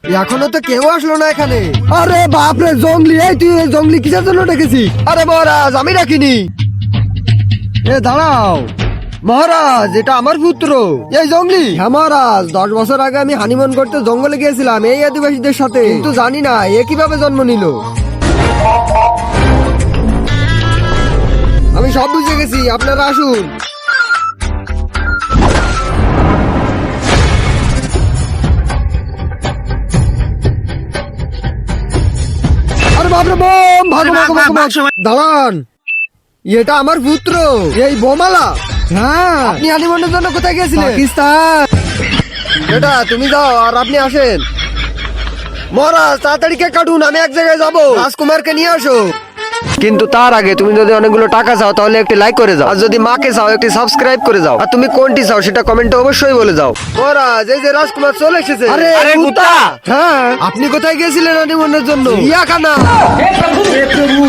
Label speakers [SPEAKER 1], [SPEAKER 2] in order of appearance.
[SPEAKER 1] এখনো তো কেউ আসলো না এখানে।
[SPEAKER 2] আরে বাপরে জঙ্গলি, এই তুই এই জঙ্গলি কিসের জন্য ডেকেছি?
[SPEAKER 1] আরে মহারাজ আমি রাখিনি।
[SPEAKER 2] এ দাঁড়াও
[SPEAKER 1] মহারাজ এটা আমার পুত্র এই জঙ্গলি।
[SPEAKER 2] হ্যাঁ মহারাজ, 10 বছর আগে আমি হানিমুন করতে জঙ্গলে গিয়েছিলাম এই আদিবাসীদের সাথে, কিন্তু জানি না এ কিভাবে জন্ম নিল।
[SPEAKER 1] আমি সব বুঝে গেছি, আপনারা আসুন।
[SPEAKER 2] আরে বাপরে বোম, ভাগো ভাগো ভাগো ভাগো। দাঁড়ান,
[SPEAKER 1] এটা আমার পুত্র এই বোমালা।
[SPEAKER 2] হ্যাঁ
[SPEAKER 1] আপনি হানিমুনের জন্য কোথায় গেছিলেন?
[SPEAKER 2] পাকিস্তান।
[SPEAKER 1] এটা তুমি যাও আর আপনি আসেন। মহারাজ তাড়াতাড়ি কেক কাটুন, আমি এক জায়গায় যাব, রাজকুমারকে নিয়ে আসো। কিন্তু তার আগে তুমি যদি অনেকগুলো টাকা চাও তাহলে একটি লাইক করে যাও, আর যদি মাকে চাও একটি সাবস্ক্রাইব করে যাও, আর তুমি কোনটি চাও সেটা কমেন্টে অবশ্যই বলে যাও। মহারাজ এই যে রাজকুমার চলে এসেছে।
[SPEAKER 2] আরে কুত্তা।
[SPEAKER 1] হ্যাঁ আপনি কোথায় গেছিলেন হানিমুনের জন্য?
[SPEAKER 2] চিড়িয়াখানা।
[SPEAKER 1] হে প্রভু